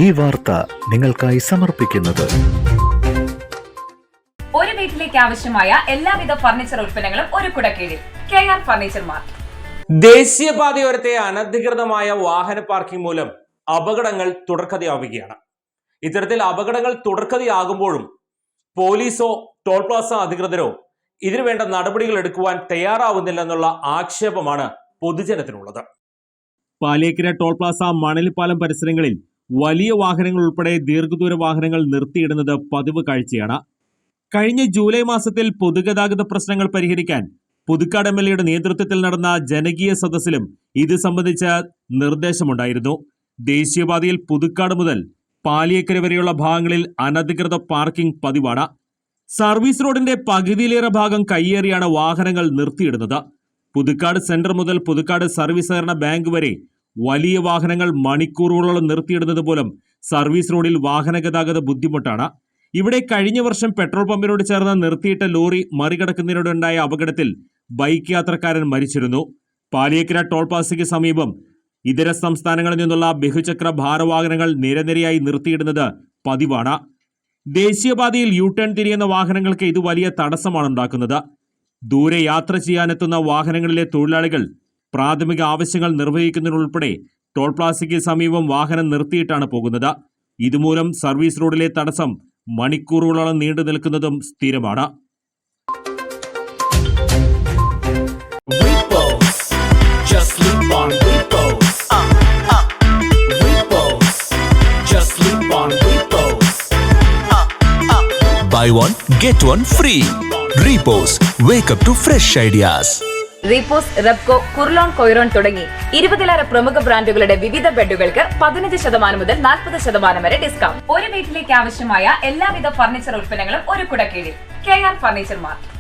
ഈ വാർത്ത നിങ്ങൾക്കായി സമർപ്പിക്കുന്നത് ഒരു വീട്ടിലേക്ക് ആവശ്യമായ എല്ലാവിധ ഫർണിച്ചർ ഉൽപ്പന്നങ്ങളും ഒരു കുടക്കീഴിൽ KR ഫർണിച്ചർ മാർട്ട്. ദേശീയപാതയോരത്തെ അനധികൃതമായ വാഹന പാർക്കിംഗ് മൂലം അപകടങ്ങൾ തുടർക്കഥയാവുകയാണ്. ഇത്തരത്തിൽ അപകടങ്ങൾ തുടർക്കഥയാകുമ്പോഴും പോലീസോ ടോൾ പ്ലാസ അധികൃതരോ ഇതിനുവേണ്ട നടപടികൾ എടുക്കുവാൻ തയ്യാറാവുന്നില്ലെന്നുള്ള ആക്ഷേപമാണ് പൊതുജനത്തിനുള്ളത്. പാലിയേക്കര ടോൾ പ്ലാസ മണലിപ്പാലം പരിസരങ്ങളിൽ വലിയ വാഹനങ്ങൾ ഉൾപ്പെടെ ദീർഘദൂര വാഹനങ്ങൾ നിർത്തിയിടുന്നത് പതിവ് കാഴ്ചയാണ്. കഴിഞ്ഞ ജൂലൈ മാസത്തിൽ പൊതുഗതാഗത പ്രശ്നങ്ങൾ പരിഹരിക്കാൻ പുതുക്കാട് MLAയുടെ നേതൃത്വത്തിൽ നടന്ന ജനകീയ സദസ്സിലും ഇത് സംബന്ധിച്ച നിർദ്ദേശമുണ്ടായിരുന്നു. ദേശീയപാതയിൽ പുതുക്കാട് മുതൽ പാലിയേക്കര വരെയുള്ള ഭാഗങ്ങളിൽ അനധികൃത പാർക്കിംഗ് പതിവാണ്. സർവീസ് റോഡിന്റെ പകുതിയിലേറെ ഭാഗം കയ്യേറിയാണ് വാഹനങ്ങൾ നിർത്തിയിടുന്നത്. പുതുക്കാട് സെന്റർ മുതൽ പുതുക്കാട് സർവീസ് സഹകരണ ബാങ്ക് വരെ വലിയ വാഹനങ്ങൾ മണിക്കൂറുകളോളം നിർത്തിയിടുന്നത് മൂലം സർവീസ് റോഡിൽ വാഹന ഗതാഗത ബുദ്ധിമുട്ടാണ്. ഇവിടെ കഴിഞ്ഞ വർഷം പെട്രോൾ പമ്പിനോട് ചേർന്ന് നിർത്തിയിട്ട ലോറി മറികടക്കുന്നതിനോടുണ്ടായ അപകടത്തിൽ ബൈക്ക് യാത്രക്കാരൻ മരിച്ചിരുന്നു. പാലിയേക്കര ടോൾ പ്ലാസയ്ക്ക് സമീപം ഇതര സംസ്ഥാനങ്ങളിൽ നിന്നുള്ള ബഹുചക്ര ഭാരവാഹനങ്ങൾ നിരനിരയായി നിർത്തിയിടുന്നത് പതിവാണ്. ദേശീയപാതയിൽ യു-ടേൺ തിരിയുന്ന വാഹനങ്ങൾക്ക് ഇത് വലിയ തടസ്സമാണ് ഉണ്ടാക്കുന്നത്. ദൂരെ യാത്ര ചെയ്യാനെത്തുന്ന വാഹനങ്ങളിലെ തൊഴിലാളികൾ പ്രാഥമിക ആവശ്യങ്ങൾ നിർവഹിക്കുന്നതിനുൾപ്പെടെ ടോൾ പ്ലാസയ്ക്ക് സമീപം വാഹനം നിർത്തിയിട്ടാണ് പോകുന്നത്. ഇതുമൂലം സർവീസ് റോഡിലെ തടസ്സം മണിക്കൂറുകളോളം നീണ്ടു നിൽക്കുന്നതും സ്ഥിരമാണ്. Buy one, get one free. Repose. Wake up to fresh ideas. Repose, Repco, Kurlon, Coiron തുടങ്ങി 20-ലേറെ പ്രമുഖ ബ്രാൻഡുകളുടെ വിവിധ ബെഡുകൾക്ക് 15% മുതൽ 40% വരെ ഡിസ്കൗണ്ട്. ഒരു വീട്ടിലേക്ക് ആവശ്യമായ എല്ലാവിധ ഫർണിച്ചർ ഉൽപ്പന്നങ്ങളും ഒരു കുടക്കീഴിൽ KR ഫർണിച്ചർ മാർട്ട്.